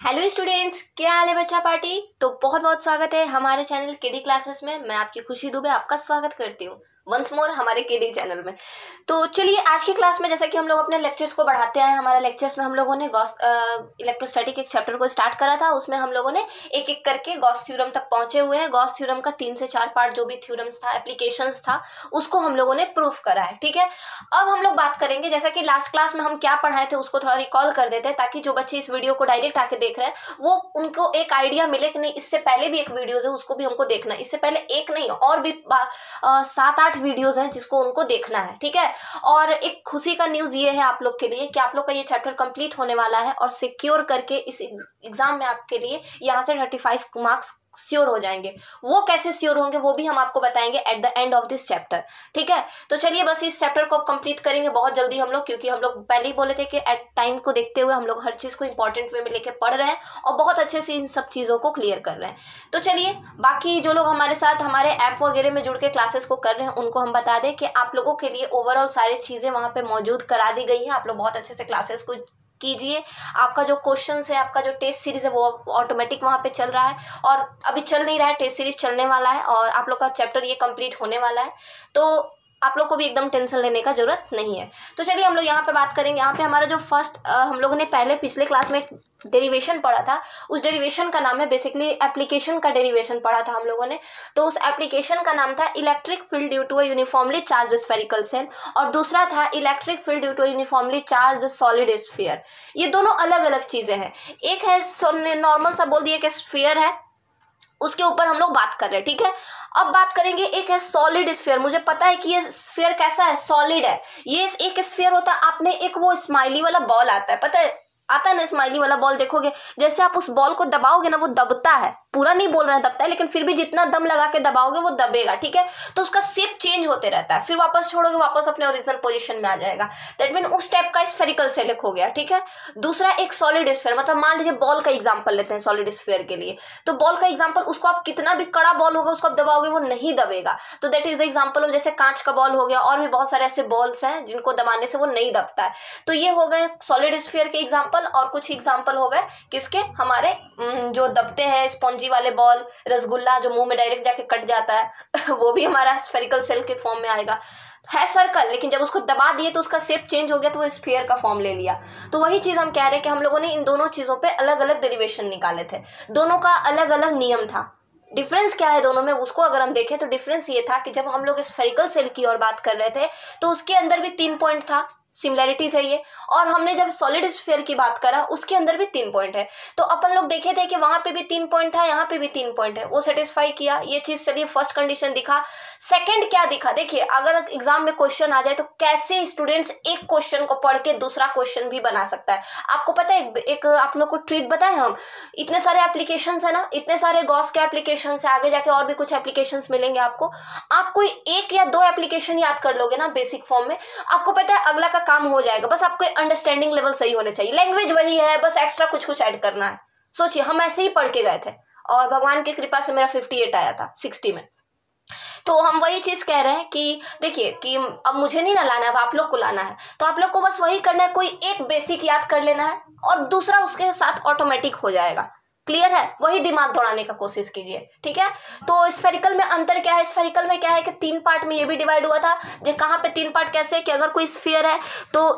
Hello students, क्या हाल है बच्चा पार्टी। तो बहुत बहुत स्वागत है हमारे चैनल केडी क्लासेस में। मैं आपकी खुशी दुबे आपका स्वागत करती हूँ वंस मोर हमारे केडी चैनल में। तो चलिए आज की क्लास में जैसा कि हम लोग अपने लेक्चर्स को बढ़ाते हैं, हमारे लेक्चर्स में हम लोगों ने इलेक्ट्रोस्टैटिक एक चैप्टर को स्टार्ट करा था। उसमें हम लोगों ने एक एक करके गॉस थ्योरम तक पहुंचे हुए हैं। गॉस थ्योरम का 3 से 4 पार्ट जो भी थ्योरम्स था, एप्लीकेशंस था, उसको हम लोगों ने प्रूफ करा है। ठीक है, अब हम लोग बात करेंगे जैसा कि लास्ट क्लास में हम क्या पढ़ाए थे उसको थोड़ा रिकॉल कर देते हैं, ताकि जो बच्चे इस वीडियो को डायरेक्ट आके देख रहे हैं वो उनको एक आइडिया मिले कि नहीं, इससे पहले भी एक वीडियोज है उसको भी हमको देखना है। इससे पहले एक नहीं और भी 7-8 वीडियोज हैं जिसको उनको देखना है। ठीक है, और एक खुशी का न्यूज ये है आप लोग के लिए कि आप लोग का ये चैप्टर कंप्लीट होने वाला है और सिक्योर करके इस एग्जाम में आपके लिए यहाँ से 35 मार्क्स श्योर हो जाएंगे। वो कैसे श्योर होंगे वो भी हम आपको बताएंगे at the end of this chapter. ठीक है, तो चलिए बस इस चैप्टर को कंप्लीट करेंगे बहुत जल्दी हम लोग, क्योंकि हम लोग पहले ही बोले थे कि एट टाइम को देखते हुए हम लोग हर चीज को इंपॉर्टेंट वे में लेके पढ़ रहे हैं और बहुत अच्छे से इन सब चीजों को क्लियर कर रहे हैं। तो चलिए बाकी जो लोग हमारे साथ हमारे ऐप वगैरह में जुड़ के क्लासेस को कर रहे हैं उनको हम बता दें कि आप लोगों के लिए ओवरऑल सारी चीजें वहां पे मौजूद करा दी गई हैं। आप लोग बहुत अच्छे से क्लासेस को कीजिए। आपका जो क्वेश्चन है, आपका जो टेस्ट सीरीज है वो ऑटोमेटिक वहां पे चल रहा है और अभी चल नहीं रहा है, टेस्ट सीरीज चलने वाला है और आप लोग का चैप्टर ये कंप्लीट होने वाला है। तो आप लोग को भी एकदम टेंशन लेने का जरूरत नहीं है। तो चलिए हम लोग यहाँ पे बात करेंगे। यहाँ पे हमारा जो फर्स्ट हम लोगों ने पिछले क्लास में डेरिवेशन पढ़ा था, उस डेरिवेशन का नाम है बेसिकली एप्लीकेशन का डेरिवेशन पढ़ा था हम लोगों ने। तो उस एप्लीकेशन का नाम था electric field due to a uniformly charged spherical shell और दूसरा था electric field due to uniformly charged solid sphere. ये दोनों अलग अलग चीजें हैं। एक है नॉर्मल सा बोल दिया कि स्फीयर है, उसके ऊपर हम लोग बात कर रहे हैं। ठीक है, अब बात करेंगे एक है सॉलिड स्फीयर। मुझे पता है कि ये स्फीयर कैसा है, सॉलिड है। ये एक स्फीयर होता है, आपने एक वो स्माइली वाला बॉल आता है, पता है आता है ना, स्माइली वाला बॉल देखोगे, जैसे आप उस बॉल को दबाओगे ना वो दबता है, पूरा नहीं बोल रहे हैं दबता है, लेकिन फिर भी जितना दम लगा के दबाओगे वो दबेगा। ठीक है, तो उसका शेप चेंज होते रहता है, फिर वापस छोड़ोगे वापस अपने ओरिजिनल पोजीशन में आ जाएगा। दैट मीन उस टाइप का स्फेरिकल सेल हो गया। ठीक है, दूसरा एक सॉलिड स्फीयर, मतलब मान लीजिए बॉल का एग्जाम्पल लेते हैं सॉलिड स्फीयर के लिए। तो बॉल का एग्जाम्पल, उसको आप कितना भी कड़ा बॉल होगा उसको आप दबाओगे वो नहीं दबेगा। तो that is the example of जैसे कांच का बॉल हो गया, और भी बहुत सारे ऐसे बॉल्स हैं जिनको दबाने से वो नहीं दबता है। तो ये हो गए सॉलिड स्फीयर के एग्जाम्पल। और कुछ एग्जाम्पल हो गए किसके, हमारे जो दबते हैं स्पॉन्जी वाले बॉल, रसगुल्ला जो मुंह में डायरेक्ट जाके कट जाता है वो भी हमारा स्फेरिकल सेल के फॉर्म में आएगा। है सर्कल, लेकिन जब उसको दबा दिए तो उसका शेप चेंज हो गया तो वो स्फीयर का फॉर्म ले लिया। तो वही चीज हम कह रहे हैं कि हम लोगों ने इन दोनों चीजों पे अलग अलग डेरिवेशन निकाले थे, दोनों का अलग अलग नियम था। डिफरेंस क्या है दोनों में उसको अगर हम देखें तो डिफरेंस ये था कि जब हम लोग स्फेरिकल सेल की ओर बात कर रहे थे तो उसके अंदर भी 3 पॉइंट था, सिमिलैरिटीज है ये। और हमने जब सॉलिड स्फीयर की बात करा उसके अंदर भी 3 पॉइंट है। तो अपन लोग देखे थे कि वहां पे भी 3 पॉइंट था, यहाँ पे भी 3 पॉइंट है, वो सेटिस्फाई किया ये चीज। चलिए फर्स्ट कंडीशन दिखा। सेकंड क्या दिखा, देखिए अगर एग्जाम में क्वेश्चन आ जाए तो कैसे स्टूडेंट्स एक क्वेश्चन को पढ़ के दूसरा क्वेश्चन भी बना सकता है। आपको पता है एक आप लोग को ट्रीट बताए हम, इतने सारे एप्लीकेशन है ना, इतने सारे गॉस के एप्लीकेशन है, आगे जाके और भी कुछ एप्लीकेशन मिलेंगे आपको। आप कोई 1 या 2 एप्लीकेशन याद कर लोगे ना बेसिक फॉर्म में, आपको पता है अगला का काम हो जाएगा। बस आपको अंडरस्टैंडिंग लेवल सही होने चाहिए, लैंग्वेज वही है, बस एक्स्ट्रा कुछ कुछ ऐड करना है। सोचिए हम ऐसे ही पढ़ के गए थे और भगवान की कृपा से मेरा 58 आया था 60 में। तो हम वही चीज कह रहे हैं कि देखिए कि अब मुझे नहीं ना लाना है, अब आप लोग को लाना है। तो आप लोग को बस वही करना है, कोई एक बेसिक याद कर लेना है और दूसरा उसके साथ ऑटोमेटिक हो जाएगा। क्लियर है, वही दिमाग दौड़ाने का कोशिश कीजिए। ठीक है, तो स्फेरिकल में अंतर क्या है, स्फेरिकल में क्या है कि 3 पार्ट में ये भी डिवाइड हुआ था। जो कहाँ पे 3 पार्ट कैसे, कि अगर कोई स्फीयर है तो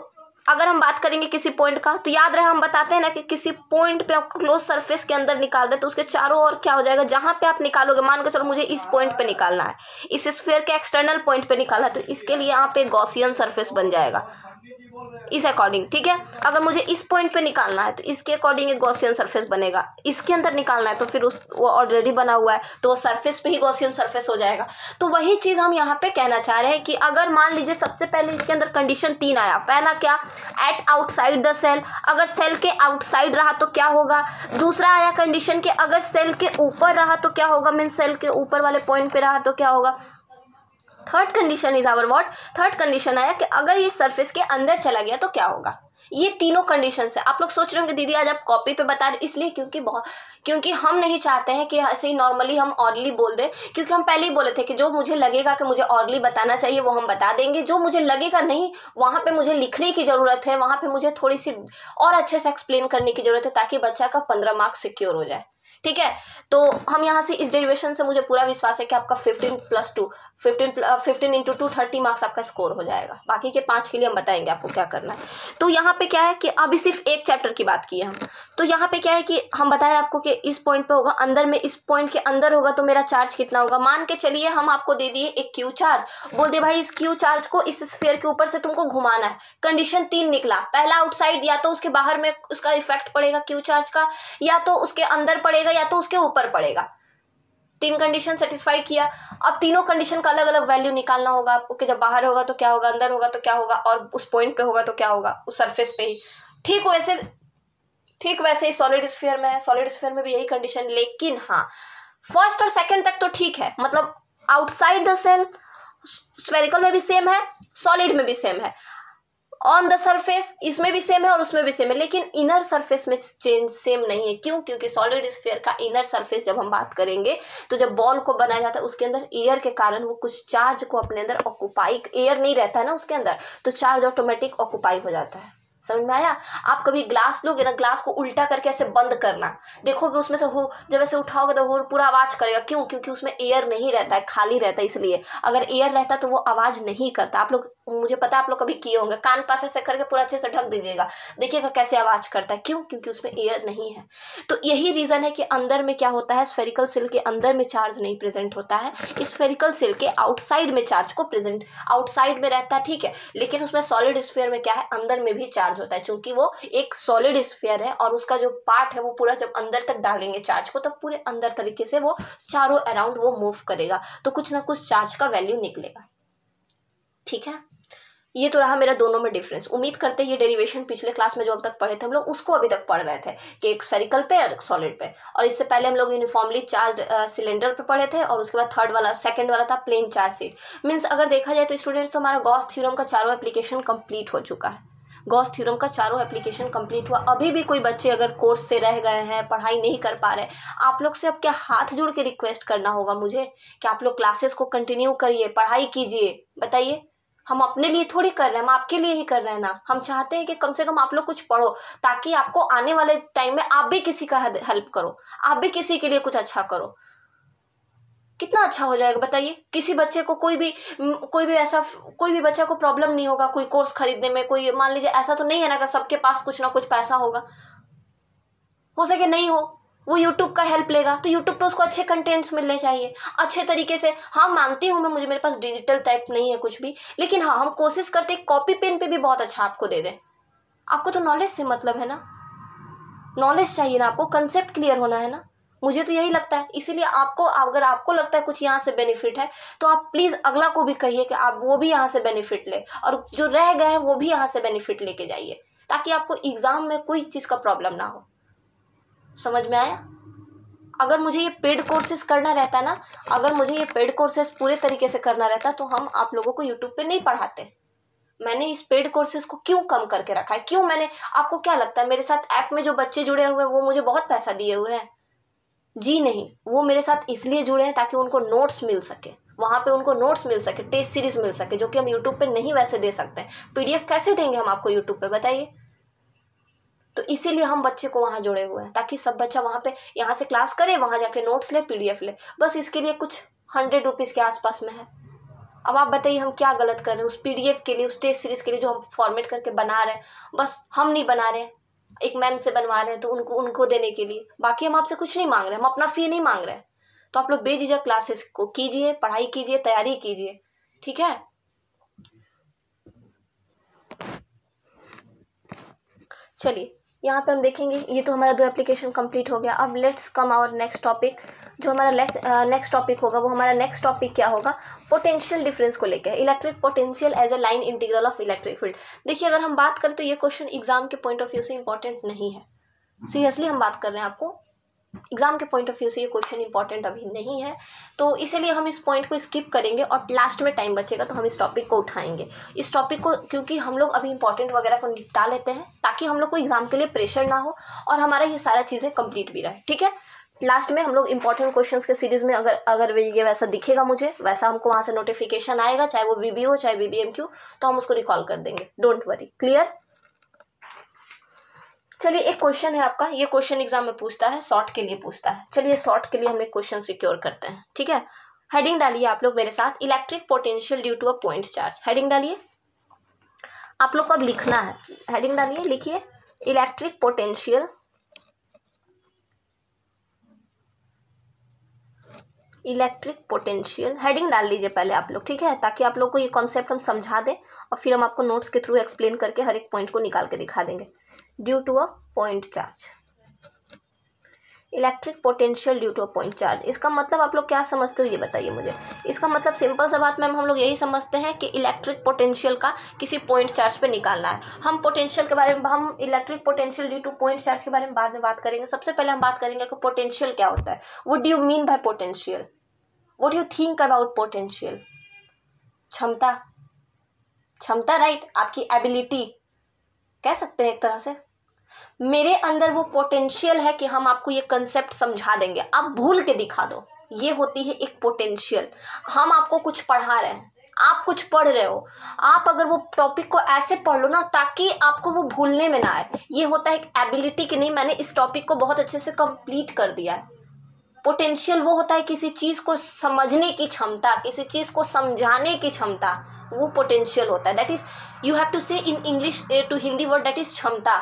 अगर हम बात करेंगे किसी पॉइंट का तो याद रहे हम बताते हैं ना कि किसी पॉइंट पे आप क्लोज सरफेस के अंदर निकाल रहे तो उसके चारों ओर क्या हो जाएगा, जहां पे आप निकालोगे, मान के चलो मुझे इस पॉइंट पे निकालना है, इस स्फीयर के एक्सटर्नल पॉइंट पे निकालना है, तो इसके लिए यहाँ पे गॉसियन सरफेस बन जाएगा इस अकॉर्डिंग। ठीक है, अगर मुझे इस पॉइंट पे निकालना है तो इसके अकॉर्डिंग एक गॉसियन सरफेस बनेगा, इसके अंदर निकालना है तो फिर वो ऑलरेडी बना हुआ है तो वो सरफेस पे ही गॉसियन सरफेस हो जाएगा। तो वही चीज हम यहाँ पे कहना चाह रहे हैं कि अगर मान लीजिए सबसे पहले इसके अंदर कंडीशन 3 आया। पहला क्या, एट आउटसाइड द सेल, अगर सेल के आउटसाइड रहा तो क्या होगा। दूसरा आया कंडीशन के अगर सेल के ऊपर रहा तो क्या होगा, मीन सेल के ऊपर वाले पॉइंट पे रहा तो क्या होगा। Third condition is our what, third condition आया कि अगर ये सरफेस के अंदर चला गया तो क्या होगा। ये तीनों कंडीशन है। आप लोग सोच रहे होंगे दीदी आज आप कॉपी पे बता रहे, इसलिए क्योंकि हम नहीं चाहते हैं कि ऐसे ही नॉर्मली हम ऑरली बोल दें, क्योंकि हम पहले ही बोले थे कि जो मुझे लगेगा कि मुझे ऑरली बताना चाहिए वो हम बता देंगे, जो मुझे लगेगा नहीं वहाँ पे मुझे लिखने की ज़रूरत है, वहाँ पे मुझे थोड़ी सी और अच्छे से एक्सप्लेन करने की ज़रूरत है, ताकि बच्चा का 15 मार्क्स सिक्योर हो जाए। ठीक है, तो हम यहाँ से इस डेरिवेशन से मुझे पूरा विश्वास है कि आपका 15 इंटू 2 30 मार्क्स आपका स्कोर हो जाएगा। बाकी के 5 के लिए हम बताएंगे आपको क्या करना है। तो यहाँ पे क्या है कि अभी सिर्फ एक चैप्टर की बात की है हम, तो यहाँ पे क्या है कि हम बताएं आपको कि इस पॉइंट पे होगा अंदर में, इस पॉइंट के अंदर होगा तो मेरा चार्ज कितना होगा। मान के चलिए हम आपको दे दिए एक क्यू चार्ज, बोल दे भाई इस क्यू चार्ज को इस स्फीयर के ऊपर से तुमको घुमाना है। कंडीशन 3 निकला, पहला आउटसाइड, या तो उसके बाहर में उसका इफेक्ट पड़ेगा क्यू चार्ज का, या तो उसके अंदर पड़ेगा, या तो उसके ऊपर पड़ेगा। 3 कंडीशन सेटिस्फाई किया। अब तीनों कंडीशन का अलग अलग वैल्यू निकालना होगा आपको कि जब बाहर होगा तो क्या होगा, अंदर होगा तो क्या होगा, और उस पॉइंट पे होगा तो क्या होगा, उस सरफेस पे ही। ठीक वैसे ही सॉलिड स्फीयर में है, सॉलिड स्फीयर में भी यही कंडीशन, लेकिन हाँ फर्स्ट और सेकंड तक तो ठीक है, मतलब आउटसाइड द सेल स्फेरिकल में भी सेम है, सॉलिड में भी सेम है, ऑन द सरफेस इसमें भी सेम है और उसमें भी सेम है, लेकिन इनर सरफेस में चेंज सेम नहीं है। क्यों? क्योंकि सॉलिड स्फीयर का इनर सरफेस जब हम बात करेंगे तो जब बॉल को बनाया जाता है उसके अंदर एयर के कारण वो कुछ चार्ज को अपने अंदर ऑक्यूपाई, एयर नहीं रहता है ना उसके अंदर, तो चार्ज ऑटोमेटिक ऑक्यूपाई हो जाता है। समझ में आया? आप कभी ग्लास लोगे ना, ग्लास को उल्टा करके ऐसे बंद करना, देखोगे उसमें से हो जब ऐसे उठाओगे तो वो पूरा आवाज करेगा। क्यों? क्योंकि उसमें एयर नहीं रहता है, खाली रहता है, इसलिए। अगर एयर रहता तो वो आवाज नहीं करता। आप लोग, मुझे पता है आप लोग कभी किए होंगे, कान पास ऐसे करके पूरा अच्छे से ढक दीजिएगा, देखिएगा कैसे आवाज करता है। क्यों? क्योंकि उसमें एयर नहीं है। तो यही रीजन है कि अंदर में क्या होता है, स्फेरिकल सेल के अंदर में चार्ज नहीं प्रेजेंट होता है, स्फेरिकल सेल के आउटसाइड में चार्ज को प्रेजेंट, आउटसाइड में रहता है, ठीक है, लेकिन उसमें सॉलिड स्फीयर में क्या है, अंदर में भी चार्ज होता है। चूंकि वो एक सॉलिड स्फीयर है और उसका जो पार्ट है वो पूरा जब अंदर तक डालेंगे चार्ज को, तो पूरे अंदर तरीके से वो चारों अराउंड वो मूव करेगा, तो कुछ ना कुछ चार्ज का वैल्यू निकलेगा। ठीक है, ये तो रहा मेरा दोनों में डिफरेंस। उम्मीद करते हैं ये डेरिवेशन पिछले क्लास में जो अब तक पढ़े थे हम लोग उसको अभी तक पढ़ रहे थे कि एक स्फेरिकल पे और सॉलिड पे, और इससे पहले हम लोग यूनिफॉर्मली चार्ज सिलेंडर पे पढ़े थे, और उसके बाद सेकंड वाला था प्लेन चार्ज शीट। मीन्स अगर देखा जाए तो स्टूडेंट्स, तो हमारा गॉस थ्योरम का चारों एप्लीकेशन कंप्लीट हो चुका है। गॉस थ्योरम का चारों एप्लीकेशन कंप्लीट हुआ। अभी भी कोई बच्चे अगर कोर्स से रह गए हैं, पढ़ाई नहीं कर पा रहे, आप लोग से अब क्या हाथ जोड़ के रिक्वेस्ट करना होगा मुझे कि आप लोग क्लासेस को कंटिन्यू करिए, पढ़ाई कीजिए। बताइए, हम अपने लिए थोड़ी कर रहे हैं, हम आपके लिए ही कर रहे हैं ना। हम चाहते हैं कि कम से कम आप लोग कुछ पढ़ो, ताकि आपको आने वाले टाइम में आप भी किसी का हेल्प करो, आप भी किसी के लिए कुछ अच्छा करो। कितना अच्छा हो जाएगा बताइए। किसी बच्चे को कोई भी बच्चा को प्रॉब्लम नहीं होगा कोई कोर्स खरीदने में। कोई मान लीजिए ऐसा तो नहीं है ना कि सबके पास कुछ ना कुछ पैसा होगा, हो सके नहीं हो, वो यूट्यूब का हेल्प लेगा, तो यूट्यूब पे उसको अच्छे कंटेंट्स मिलने चाहिए अच्छे मुझे तरीके से। हाँ मानती हूँ मैं, मेरे पास डिजिटल टाइप नहीं है कुछ भी, लेकिन हाँ हम कोशिश करते कॉपी पेन पे भी बहुत अच्छा आपको दे दें। आपको तो नॉलेज से मतलब है ना, नॉलेज चाहिए ना, आपको कंसेप्ट क्लियर होना है ना। मुझे तो यही लगता है, इसीलिए आपको, अगर आपको लगता है कुछ यहाँ से बेनिफिट है तो आप प्लीज अगला को भी कहिए कि आप वो भी यहाँ से बेनिफिट ले, और जो रह गए हैं वो भी यहाँ से बेनिफिट लेके जाइए, ताकि आपको एग्जाम में कोई चीज का प्रॉब्लम ना हो। समझ में आया? अगर मुझे ये पेड कोर्सेज करना रहता ना, अगर मुझे ये पेड कोर्सेज पूरे तरीके से करना रहता तो हम आप लोगों को यूट्यूब पे नहीं पढ़ाते। मैंने इस पेड कोर्सेज को क्यों कम करके रखा है? क्यों मैंने, आपको क्या लगता है मेरे साथ ऐप में जो बच्चे जुड़े हुए हैं वो मुझे बहुत पैसा दिए हुए हैं? जी नहीं, वो मेरे साथ इसलिए जुड़े हैं ताकि उनको नोट्स मिल सके, वहां पे उनको नोट्स मिल सके, टेस्ट सीरीज मिल सके, जो कि हम यूट्यूब पे नहीं वैसे दे सकते। पीडीएफ कैसे देंगे हम आपको यूट्यूब पे, बताइए? तो इसीलिए हम बच्चे को वहां जोड़े हुए हैं, ताकि सब बच्चा वहां पे यहाँ से क्लास करे, वहां जाके नोट्स ले, पीडीएफ ले। बस इसके लिए कुछ 100 रुपीज के आसपास में है। अब आप बताइए हम क्या गलत कर रहे हैं उस पीडीएफ के लिए, उस टेस्ट सीरीज के लिए जो हम फॉर्मेट करके बना रहे हैं। बस हम नहीं बना रहे हैं, एक मैम से बनवा रहे हैं तो उनको देने के लिए। बाकी हम आपसे कुछ नहीं मांग रहे, हम अपना फी नहीं मांग रहे। तो आप लोग बेझिझक क्लासेस को कीजिए, पढ़ाई कीजिए, तैयारी कीजिए, ठीक है? चलिए यहाँ पे हम देखेंगे, ये तो हमारा 2 एप्लीकेशन कंप्लीट हो गया। अब let's come our next topic. जो हमारा नेक्स्ट टॉपिक होगा, वो हमारा नेक्स्ट टॉपिक क्या होगा? पोटेंशियल डिफरेंस को लेकर, electric potential as a line integral of electric field. देखिए अगर हम बात करें तो ये क्वेश्चन एग्जाम के पॉइंट ऑफ व्यू से इंपॉर्टेंट नहीं है, सीरियसली हम बात कर रहे हैं आपको। एग्जाम के पॉइंट ऑफ व्यू से ये क्वेश्चन इंपॉर्टेंट अभी नहीं है, तो इसीलिए हम इस पॉइंट को स्किप करेंगे और लास्ट में टाइम बचेगा तो हम इस टॉपिक को उठाएंगे। इस टॉपिक को क्योंकि हम लोग अभी इंपॉर्टेंट वगैरह को निपटा लेते हैं ताकि हम लोग को एग्जाम के लिए प्रेशर ना हो और हमारा ये सारा चीज़ें कंप्लीट भी रहे, ठीक है। लास्ट में हम लोग इंपॉर्टेंट क्वेश्चंस के सीरीज में अगर ये वैसा दिखेगा मुझे, वैसा हमको वहाँ से नोटिफिकेशन आएगा, चाहे वो VB हो चाहे VBMQ, तो हम उसको रिकॉल कर देंगे, डोंट वरी। क्लियर? चलिए एक क्वेश्चन है आपका, ये क्वेश्चन एग्जाम में पूछता है, शॉर्ट के लिए पूछता है। चलिए शॉर्ट के लिए हम एक क्वेश्चन सिक्योर करते हैं, ठीक है। हेडिंग डालिए आप लोग मेरे साथ, electric potential due to a point charge. Heading डालिए, आप लोग को अब लिखना है। हेडिंग डालिए, लिखिए इलेक्ट्रिक पोटेंशियल हेडिंग डाल लीजिए पहले आप लोग, ठीक है, ताकि आप लोग को ये कॉन्सेप्ट हम समझा दें और फिर हम आपको नोट्स के थ्रू एक्सप्लेन करके हर एक पॉइंट को निकाल के दिखा देंगे। Due to a point charge, electric potential due to a point charge, इसका मतलब आप लोग क्या समझते हो ये बताइए मुझे। इसका मतलब सिंपल सा बात मैम, हम लोग यही समझते हैं कि इलेक्ट्रिक पोटेंशियल का किसी पॉइंट चार्ज पे निकालना है। हम पोटेंशियल के बारे में, हम electric potential due two point charge के बारे में बाद में बात करेंगे। सबसे पहले हम बात करेंगे कि पोटेंशियल क्या होता है। What do you mean by potential? What you think about potential? क्षमता, राइट, आपकी एबिलिटी कह सकते हैं एक तरह से। मेरे अंदर वो पोटेंशियल है कि हम आपको ये कंसेप्ट समझा देंगे, आप भूल के दिखा दो, ये होती है एक पोटेंशियल। हम आपको कुछ पढ़ा रहे हैं, आप कुछ पढ़ रहे हो, आप अगर वो टॉपिक को ऐसे पढ़ लो ना ताकि आपको वो भूलने में ना आए, ये होता है एक एबिलिटी कि नहीं मैंने इस टॉपिक को बहुत अच्छे से कंप्लीट कर दिया है। पोटेंशियल वो होता है किसी चीज को समझने की क्षमता, किसी चीज को समझाने की क्षमता, वो पोटेंशियल होता है। That is you have to say in English to Hindi word, that is क्षमता,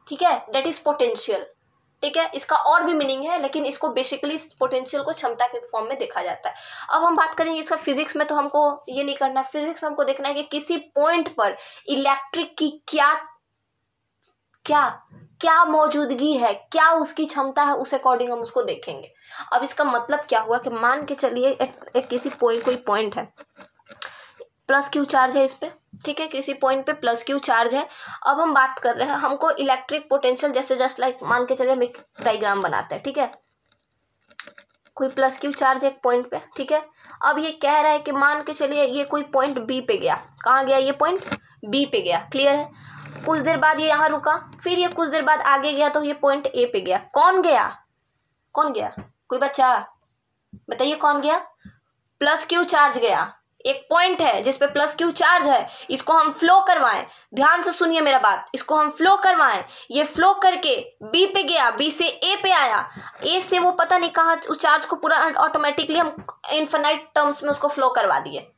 ठीक है, दैट इज पोटेंशियल, ठीक है। इसका और भी मीनिंग है लेकिन इसको बेसिकली पोटेंशियल को क्षमता के फॉर्म में देखा जाता है। अब हम बात करेंगे इसका फिजिक्स में, तो हमको ये नहीं करना। फिजिक्स में हमको देखना है कि किसी पॉइंट पर इलेक्ट्रिक की क्या क्या क्या मौजूदगी है, क्या उसकी क्षमता है, उस अकॉर्डिंग हम उसको देखेंगे। अब इसका मतलब क्या हुआ कि मान के चलिए एक किसी कोई पॉइंट है, प्लस क्यू चार्ज है इस पे, ठीक है, किसी पॉइंट पे प्लस क्यू चार्ज है। अब हम बात कर रहे हैं, हमको इलेक्ट्रिक पोटेंशियल जैसे जस्ट लाइक मान के चलिए हम एक डायग्राम बनाते हैं, ठीक है, कोई प्लस क्यू चार्ज है एक पॉइंट पे, ठीक है। अब ये कह रहा है कि मान के चलिए ये कोई पॉइंट बी पे गया, कहाँ गया ये पॉइंट बी पे गया, क्लियर है। कुछ देर बाद ये यहाँ रुका, फिर ये कुछ देर बाद आगे गया तो ये पॉइंट ए पे गया। कौन गया? कोई बच्चा बताइए कौन गया? प्लस क्यू चार्ज गया। एक पॉइंट है जिसपे प्लस क्यू चार्ज है, इसको हम फ्लो करवाएं, ध्यान से सुनिए मेरा बात, इसको हम फ्लो करवाएं, ये फ्लो करके बी पे गया, बी से ए पे आया, ए से वो पता नहीं कहाँ उस चार्ज को पूरा ऑटोमेटिकली हम इनफिनाइट टर्म्स में उसको फ्लो करवा दिए।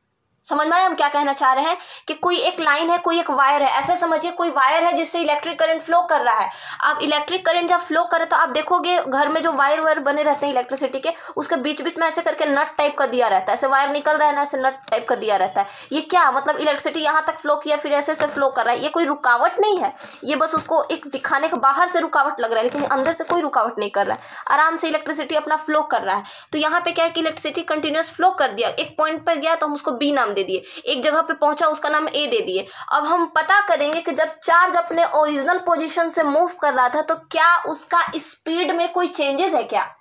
समझ में आया हम क्या कहना चाह रहे हैं कि कोई एक लाइन है, कोई एक वायर है, ऐसे समझिए कोई वायर है जिससे इलेक्ट्रिक करंट फ्लो कर रहा है। अब इलेक्ट्रिक करंट जब फ्लो करे तो आप देखोगे घर में जो वायर बने रहते हैं इलेक्ट्रिसिटी के, उसके बीच बीच में ऐसे करके नट टाइप का दिया रहता है, ऐसे वायर निकल रहा है ना, ऐसे नट टाइप का दिया रहता है। ये क्या मतलब, इलेक्ट्रिसिटी यहाँ तक फ्लो किया फिर ऐसे फ्लो कर रहा है, ये कोई रुकावट नहीं है, ये बस उसको एक दिखाने के बाहर से रुकावट लग रहा है, लेकिन अंदर से कोई रुकावट नहीं कर रहा है, आराम से इलेक्ट्रिसिटी अपना फ्लो कर रहा है। तो यहाँ पे क्या है कि इलेक्ट्रिसिटी कंटिन्यूस फ्लो कर दिया, एक पॉइंट पर गया तो हम उसको बी नाम दे दिए, एक जगह पे पहुंचा उसका नाम ए दे दिए। अब हम पता करेंगे कि जब चार्ज अपने ओरिजिनल पोजीशन से मूव कर रहा था तो क्या उसका स्पीड में कोई चेंजेस है क्या?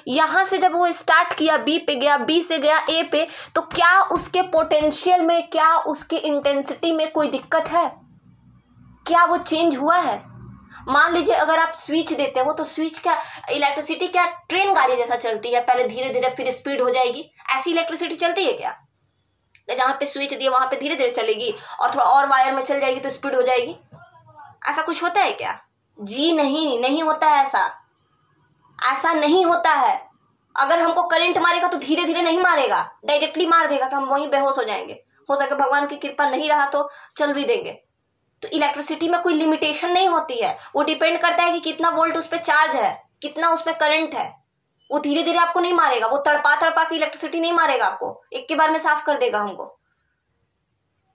यहां से जब वो स्टार्ट किया बी पे गया, बी से गया ए पे, तो क्या उसके पोटेंशियल में, क्या उसके इंटेंसिटी में कोई दिक्कत है? क्या वो चेंज हुआ है? मान लीजिए अगर आप स्विच देते हो तो स्विच क्या, इलेक्ट्रिसिटी क्या ट्रेन गाड़ी जैसा चलती है, पहले धीरे धीरे फिर स्पीड हो जाएगी, ऐसी इलेक्ट्रिसिटी चलती है क्या? जहां पे स्विच दिया वहां पे धीरे धीरे चलेगी और थोड़ा और वायर में चल जाएगी तो स्पीड हो जाएगी, ऐसा कुछ होता है क्या? जी नहीं होता है ऐसा नहीं होता है। अगर हमको करंट मारेगा तो धीरे धीरे नहीं मारेगा, डायरेक्टली मार देगा कि हम वहीं बेहोश हो जाएंगे, हो सके भगवान की कृपा नहीं रहा तो चल भी देंगे। तो इलेक्ट्रिसिटी में कोई लिमिटेशन नहीं होती है, वो डिपेंड करता है कि कितना वोल्ट उस पर चार्ज है, कितना उसमें करंट है। वो धीरे धीरे आपको नहीं मारेगा, वो तड़पा के इलेक्ट्रिसिटी नहीं मारेगा आपको, एक के बार में साफ कर देगा हमको।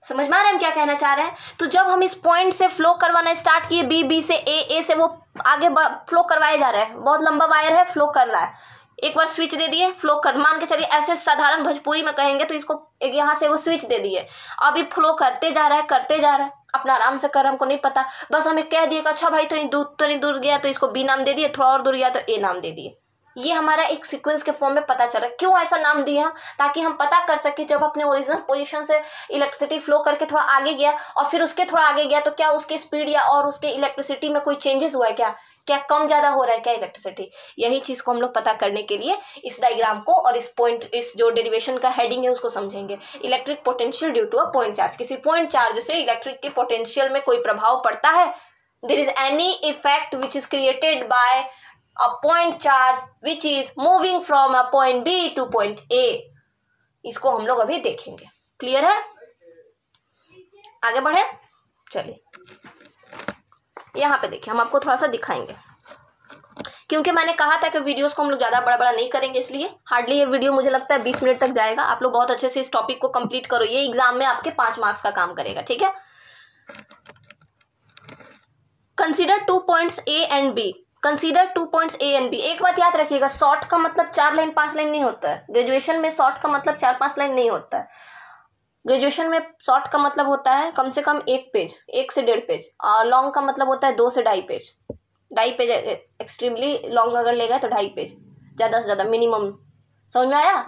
समझ में आ रहा है हम क्या कहना चाह रहे हैं? तो जब हम इस पॉइंट से फ्लो करवाना स्टार्ट किए, बी से ए से वो आगे फ्लो करवाए जा रहे हैं, बहुत लंबा वायर है, फ्लो कर रहा है, एक बार स्विच दे दिए, फ्लो कर, मान के चलिए ऐसे साधारण भोजपुरी में कहेंगे तो इसको एक यहाँ से वो स्विच दे दिए, अभी फ्लो करते जा रहा है, अपना आराम से कर, हमको नहीं पता, बस हमें कह दिए अच्छा भाई थोड़ी दूर गया तो इसको बी नाम दे दिए, थोड़ा और दूर गया तो ए नाम दे दिए। ये हमारा एक सीक्वेंस के फॉर्म में पता चला। क्यों ऐसा नाम दिया? ताकि हम पता कर सके जब अपने ओरिजिनल पोजीशन से इलेक्ट्रिसिटी फ्लो करके थोड़ा आगे गया और फिर उसके थोड़ा आगे गया तो क्या उसकी स्पीड या और उसके इलेक्ट्रिसिटी में कोई चेंजेस हुआ है क्या कम ज्यादा हो रहा है क्या इलेक्ट्रिसिटी। यही चीज को हम लोग पता करने के लिए इस डायग्राम को और इस जो डेरिवेशन का हेडिंग है उसको समझेंगे। Electric potential due to a point charge. किसी पॉइंट चार्ज से इलेक्ट्रिक के पोटेंशियल में कोई प्रभाव पड़ता है? There is any effect which is created by a point charge which is moving from a point B to point A। इसको हम लोग अभी देखेंगे। क्लियर है? आगे बढ़े, चलिए यहाँ पे देखिए, हम आपको थोड़ा सा दिखाएंगे क्योंकि मैंने कहा था कि वीडियोस को हम लोग ज़्यादा बड़ा बड़ा नहीं करेंगे, इसलिए हार्डली ये वीडियो मुझे लगता है 20 मिनट तक जाएगा। आप लोग बहुत अच्छे से इस टॉपिक को कंप्लीट करो, ये एग्जाम में आपके 5 मार्क्स का काम करेगा। ठीक है, consider 2 points A and B। Consider 2 points A and B। एक बात याद रखिएगा, शॉर्ट का मतलब 4 लाइन 5 लाइन नहीं होता है। ग्रेजुएशन में शॉर्ट का मतलब 4-5 लाइन नहीं होता है। ग्रेजुएशन में शॉर्ट का मतलब होता है कम से कम 1 पेज, 1 से 1.5 पेज, और लॉन्ग का मतलब होता है 2 से 2.5 पेज। 2.5 पेज एक्सट्रीमली लॉन्ग अगर लेगा तो 2.5 पेज, ज़्यादा से ज़्यादा मिनिमम। समझ में आया?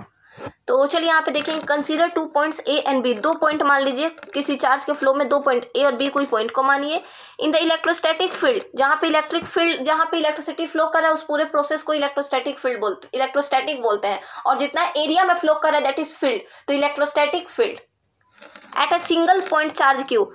तो चलिए यहाँ पे देखेंगे, consider 2 points A and B। 2 point मान लीजिए, किसी चार्ज के फ्लो में 2 पॉइंट A और B कोई पॉइंट को मानिए। इन द इलेक्ट्रोस्टैटिक फील्ड, जहाँ पे इलेक्ट्रिसिटी फ्लो कर रहा है उस पूरे प्रोसेस को इलेक्ट्रोस्टैटिक बोलते हैं। और जितना एरिया में फ्लो कर रहा है दैट इज फील्ड, तो electrostatic field at a single point charge Q.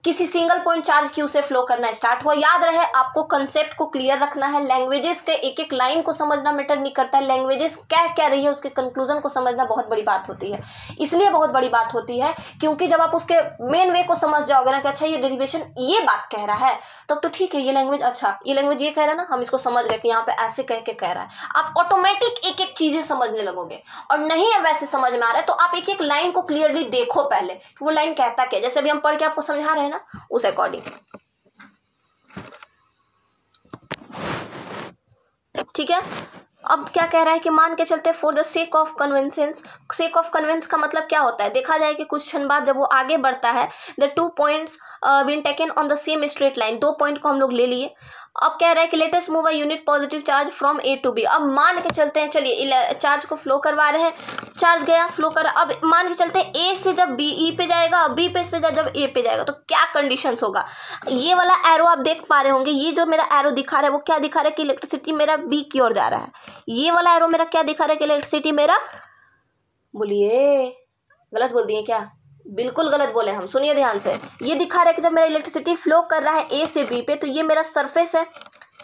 किसी सिंगल पॉइंट चार्ज क्यू से फ्लो करना स्टार्ट हुआ। याद रहे, आपको कंसेप्ट को क्लियर रखना है। लैंग्वेजेस के एक एक लाइन को समझना मैटर नहीं करता है, लैंग्वेजेस क्या रही है उसके कंक्लूजन को समझना बहुत बड़ी बात होती है। इसलिए बहुत बड़ी बात होती है क्योंकि जब आप उसके मेन वे को समझ जाओगे ना कि अच्छा ये डेरिवेशन ये बात कह रहा है, तब तो ठीक है, ये लैंग्वेज अच्छा ये लैंग्वेज ये कह रहा है ना, हम इसको समझ गए कि यहाँ पे ऐसे कह के कह रहा है। आप ऑटोमेटिक एक एक चीजें समझने लगोगे। और नहीं है वैसे समझ में आ रहा है तो आप एक एक लाइन को क्लियरली देखो पहले कि वो लाइन कहता क्या। जैसे अभी हम पढ़ के आपको समझा रहे हैं ना, उस अकॉर्डिंग। ठीक है, अब क्या कह रहा है कि मान के चलते for the sake of convenience. Sake of convenience का मतलब क्या होता है? देखा जाए कि कुछ क्षण बाद जब वो आगे बढ़ता है, the 2 points been taken on the same straight line. 2 point को हम लोग ले लिए। अब कह रहा है कि let us move a unit positive charge from A to B। अब मान के चलते हैं, चलिए चार्ज को फ्लो करवा रहे हैं, चार्ज गया फ्लो कर रहा। अब मान के चलते हैं A से जब E पे जाएगा, B पे से जब A पे जाएगा तो क्या कंडीशंस होगा। ये वाला एरो आप देख पा रहे होंगे, ये जो मेरा एरो दिखा रहा है वो क्या दिखा रहा है कि इलेक्ट्रिसिटी मेरा B की ओर जा रहा है। ये वाला एरो मेरा क्या दिखा रहा है कि इलेक्ट्रिसिटी मेरा, बोलिए गलत बोल दिए क्या? बिल्कुल गलत बोले हम, सुनिए ध्यान से। ये दिखा रहा है कि जब मेरा इलेक्ट्रिसिटी फ्लो कर रहा है A से B पे तो ये मेरा सरफेस है,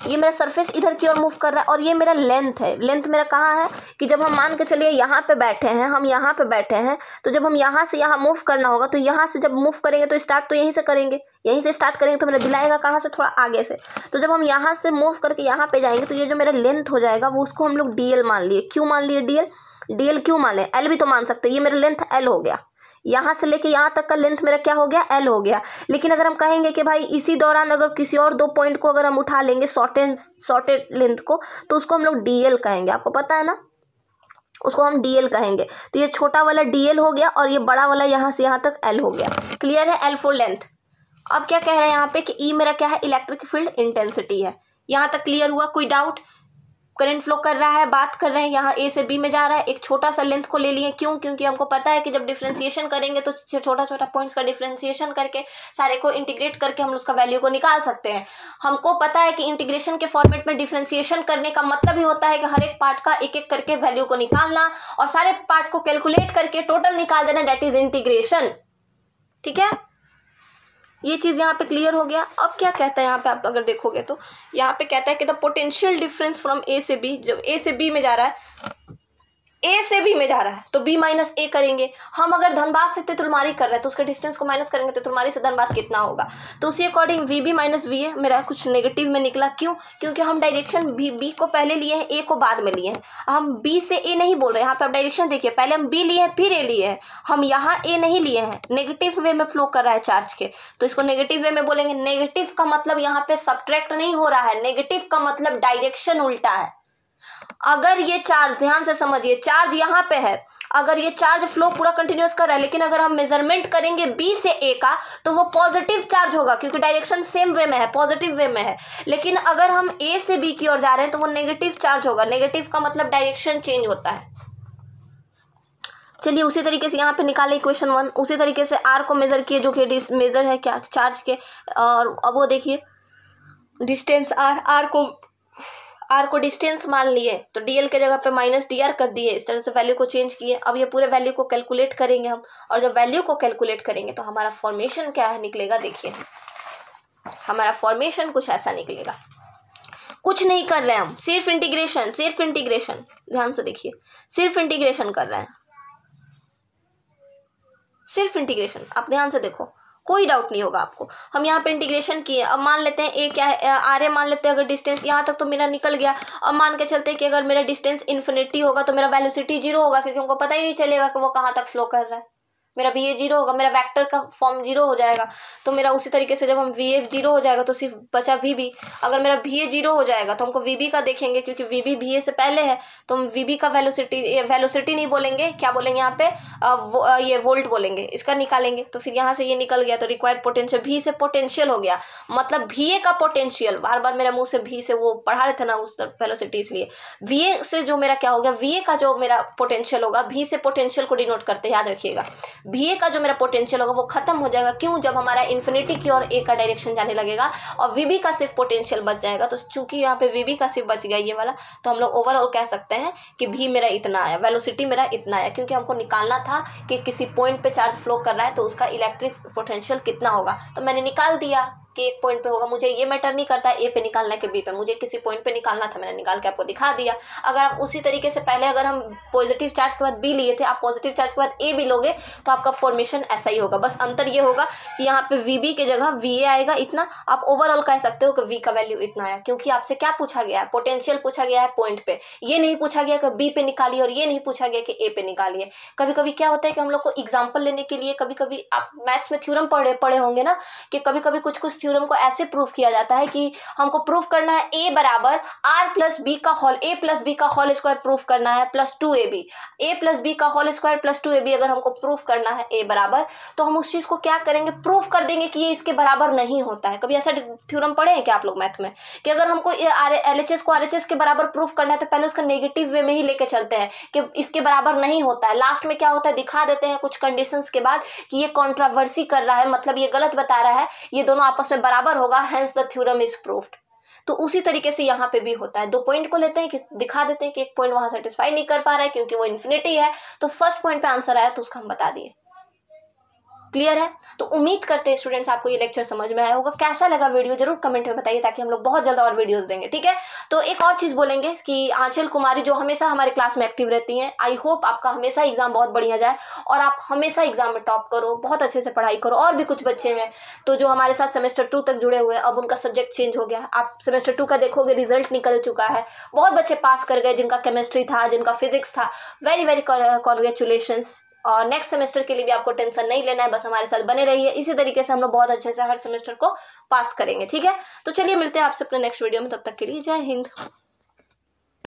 ये मेरा सरफेस इधर की ओर मूव कर रहा है और ये मेरा लेंथ है। लेंथ मेरा कहाँ है कि जब हम मान के चलिए यहाँ पे बैठे हैं, हम यहाँ पे बैठे हैं, तो जब हम यहाँ से यहाँ मूव करना होगा तो यहाँ से जब मूव करेंगे तो स्टार्ट तो यहीं से करेंगे, यहीं से स्टार्ट करेंगे तो मेरा दिलाएगा कहाँ से, थोड़ा आगे से। तो जब हम यहाँ से मूव करके यहाँ पे जाएंगे तो ये जो मेरा लेंथ हो जाएगा वो उसको हम लोग DL मान लिए। क्यों मान लिए DL क्यों मान लें? L भी तो मान सकते हैं। ये मेरा लेंथ L हो गया, यहाँ से लेके यहाँ तक का लेंथ मेरा क्या हो गया? L हो गया। लेकिन अगर हम कहेंगे कि भाई इसी दौरान अगर किसी और 2 पॉइंट को अगर हम उठा लेंगे शॉर्टेड लेंथ को, तो उसको हम लोग DL कहेंगे। आपको पता है ना, उसको हम DL कहेंगे। तो ये छोटा वाला DL हो गया और ये बड़ा वाला यहाँ से यहाँ तक L हो गया। क्लियर है? L for length. अब क्या कह रहे हैं यहाँ पे कि E मेरा क्या है? इलेक्ट्रिक फील्ड इंटेंसिटी है। यहाँ तक क्लियर हुआ? कोई डाउट? करंट फ्लो कर रहा है, बात कर रहे हैं, यहाँ A से B में जा रहा है, एक छोटा सा लेंथ को ले लिए। क्यों? क्योंकि हमको पता है कि जब डिफरेंशिएशन करेंगे तो छोटा छोटा पॉइंट्स का डिफरेंशिएशन करके सारे को इंटीग्रेट करके हम उसका वैल्यू को निकाल सकते हैं। हमको पता है कि इंटीग्रेशन के फॉर्मेट में डिफरेंशिएशन करने का मतलब ही होता है कि हर एक पार्ट का एक एक करके वैल्यू को निकालना और सारे पार्ट को कैलकुलेट करके टोटल निकाल देना, दैट इज इंटीग्रेशन। ठीक है, ये चीज यहाँ पे क्लियर हो गया। अब क्या कहता है यहाँ पे, आप अगर देखोगे तो यहाँ पे कहता है कि the potential difference from A से B। जब A से B में जा रहा है, A से B में जा रहा है तो B माइनस A करेंगे। हम अगर धनबाद से तितुलमारी कर रहे हैं तो उसके डिस्टेंस को माइनस करेंगे, तितुलमारी से धनबाद कितना होगा। तो उसी अकॉर्डिंग VB माइनस VA मेरा कुछ नेगेटिव में निकला। क्यों? क्योंकि हम डायरेक्शन B को पहले लिए हैं, A को बाद में लिए हैं। हम B से A नहीं बोल रहे हैं। यहाँ पे आप डायरेक्शन देखिए, पहले हम B लिए हैं फिर A लिए हैं, हम यहाँ A नहीं लिए हैं। नेगेटिव वे में फ्लो कर रहा है चार्ज के, तो इसको नेगेटिव वे में बोलेंगे। नेगेटिव का मतलब यहाँ पे सब्ट्रैक्ट नहीं हो रहा है, नेगेटिव का मतलब डायरेक्शन उल्टा है। अगर ये चार्ज, ध्यान से समझिए, चार्ज यहाँ पे है, अगर ये चार्ज फ्लो पूरा कंटिन्यूअस कर रहा है, लेकिन अगर हम मेजरमेंट करेंगे बी से ए का तो वो पॉजिटिव चार्ज होगा क्योंकि डायरेक्शन सेम वे में है, पॉजिटिव वे में है। लेकिन अगर हम ए से बी की ओर जा रहे हैं तो वो नेगेटिव चार्ज होगा। नेगेटिव का मतलब डायरेक्शन चेंज होता है। चलिए उसी तरीके से यहाँ पे निकाले इक्वेशन 1। उसी तरीके से आर को मेजर किए जो कि मेजर है क्या, चार्ज के, और अब वो देखिए डिस्टेंस आर को डिस्टेंस मान लिए तो डीएल के जगह पे माइनस डी आर कर दिए। इस तरह से वैल्यू को चेंज किए। अब ये पूरे वैल्यू को कैलकुलेट करेंगे हम, और जब वैल्यू को कैलकुलेट करेंगे तो हमारा फॉर्मेशन क्या है निकलेगा। देखिए हमारा फॉर्मेशन कुछ ऐसा निकलेगा। कुछ नहीं कर रहे हैं हम, सिर्फ इंटीग्रेशन, ध्यान से देखिए, सिर्फ इंटीग्रेशन कर रहे हैं, सिर्फ इंटीग्रेशन। आप ध्यान से देखो, कोई डाउट नहीं होगा आपको। हम यहाँ पे इंटीग्रेशन किए। अब मान लेते हैं ए क्या है, आर ए मान लेते हैं। अगर डिस्टेंस यहाँ तक तो मेरा निकल गया। अब मान के चलते हैं कि अगर मेरा डिस्टेंस इन्फिनिटी होगा तो मेरा वेलोसिटी 0 होगा, क्योंकि हमको पता ही नहीं चलेगा कि वो कहाँ तक फ्लो कर रहा है। मेरा वी ए 0 होगा, मेरा वेक्टर का फॉर्म 0 हो जाएगा। तो मेरा उसी तरीके से जब हम वी ए 0 हो जाएगा तो सिर्फ बचा वी बी। अगर मेरा वी ए 0 हो जाएगा तो हमको वी बी का देखेंगे, क्योंकि वी बी वी ए से पहले है, तो हम वी बी का वेलोसिटी नहीं बोलेंगे, क्या बोलेंगे यहाँ पे, ये वोल्ट बोलेंगे, इसका निकालेंगे। तो फिर यहाँ से ये निकल गया तो रिक्वायर्ड पोटेंशियल भी से पोटेंशियल हो गया, मतलब वी ए का पोटेंशियल। बार बार मेरा मुंह से भी से वो पढ़ा रहे थे ना उस वेलोसिटी, इसलिए वी ए से जो मेरा क्या हो गया, वी ए का जो मेरा पोटेंशियल होगा, भी से पोटेंशियल को डिनोट करते हैं, याद रखिएगा। वी ए का जो मेरा पोटेंशियल होगा वो खत्म हो जाएगा। क्यों? जब हमारा इन्फिनिटी की ओर ए का डायरेक्शन जाने लगेगा, और वी बी का सिर्फ पोटेंशियल बच जाएगा। तो चूंकि यहाँ पे वी बी का सिर्फ बच गया ये वाला, तो हम लोग ओवरऑल कह सकते हैं कि भी मेरा इतना आया, वेलोसिटी मेरा इतना आया, क्योंकि हमको निकालना था कि किसी पॉइंट पे चार्ज फ्लो कर रहा है तो उसका इलेक्ट्रिक पोटेंशियल कितना होगा। तो मैंने निकाल दिया कि एक पॉइंट पे होगा। मुझे ये मैटर नहीं करता ए पे निकालना है कि बी पे, मुझे किसी पॉइंट पे निकालना था, मैंने निकाल के आपको दिखा दिया। अगर आप उसी तरीके से पहले अगर हम पॉजिटिव चार्ज के बाद बी लिए थे, आप पॉजिटिव चार्ज के बाद ए भी लोगे तो आपका फॉर्मेशन ऐसा ही होगा। बस अंतर ये होगा कि यहाँ पे वी बी के जगह वी ए आएगा इतना। आप ओवरऑल कह सकते हो कि वी का वैल्यू इतना आया, क्योंकि आपसे क्या पूछा गया है, पोटेंशियल पूछा गया है पॉइंट पे। ये नहीं पूछा गया कि बी पे निकालिए, और ये नहीं पूछा गया कि ए पे निकालिए। कभी कभी क्या होता है कि हम लोग को एग्जाम्पल लेने के लिए, कभी कभी आप मैथ्स में थ्योरम पढ़े होंगे ना, कि कभी कभी कुछ थ्योरम को ऐसे प्रूफ किया जाता है कि हमको प्रूफ करना है ए बराबर आर प्लस बी का होल, ए प्लस बी का होल स्क्वायर प्रूफ करना है प्लस 2ab, ए प्लस बी का होल स्क्वायर प्लस 2ab अगर हमको प्रूफ करना है ए बराबर, तो हम उस चीज को क्या करेंगे, प्रूफ कर देंगे कि ये इसके बराबर नहीं होता है। कभी ऐसा थ्योरम पढ़े हैं क्या आप लोग मैथ में, कि अगर हमको एलएचएस को आरएचएस के बराबर प्रूफ करना है तो पहले उसका नेगेटिव वे में ही लेके चलते हैं कि इसके बराबर नहीं होता है। लास्ट में क्या होता है, दिखा देते हैं कुछ कंडीशंस के बाद कि ये कॉन्ट्रावर्सी कर रहा है, मतलब ये गलत बता रहा है, ये दोनों आपस में बराबर होगा, hence the theorem is proved. तो उसी तरीके से यहाँ पे भी होता है। दो पॉइंट को लेते हैं कि दिखा देते हैं कि एक पॉइंट वहां सेटिस्फाई नहीं कर पा रहा है क्योंकि वो इन्फिनिटी है, तो फर्स्ट पॉइंट पे आंसर आया तो उसका हम बता दिए। क्लियर है? तो उम्मीद करते हैं स्टूडेंट्स आपको ये लेक्चर समझ में आया होगा। कैसा लगा वीडियो जरूर कमेंट में बताइए, ताकि हम लोग बहुत जल्द और वीडियोस देंगे। ठीक है, तो एक और चीज बोलेंगे कि आंचल कुमारी जो हमेशा हमारे क्लास में एक्टिव रहती हैं, आई होप आपका हमेशा एग्जाम बहुत बढ़िया जाए और आप हमेशा एग्जाम में टॉप करो, बहुत अच्छे से पढ़ाई करो। और भी कुछ बच्चे हैं तो जो हमारे साथ सेमेस्टर 2 तक जुड़े हुए हैं, अब उनका सब्जेक्ट चेंज हो गया। आप सेमेस्टर 2 का देखोगे रिजल्ट निकल चुका है, बहुत बच्चे पास कर गए, जिनका केमिस्ट्री था, जिनका फिजिक्स था, वेरी वेरी कॉन्ग्रेचुलेशंस। और नेक्स्ट सेमेस्टर के लिए भी आपको टेंशन नहीं लेना है, बस हमारे साथ बने रहिए। इसी तरीके से हम लोग बहुत अच्छे से हर सेमेस्टर को पास करेंगे। ठीक है, तो चलिए मिलते हैं आपसे अपने नेक्स्ट वीडियो में, तब तक के लिए जय हिंद।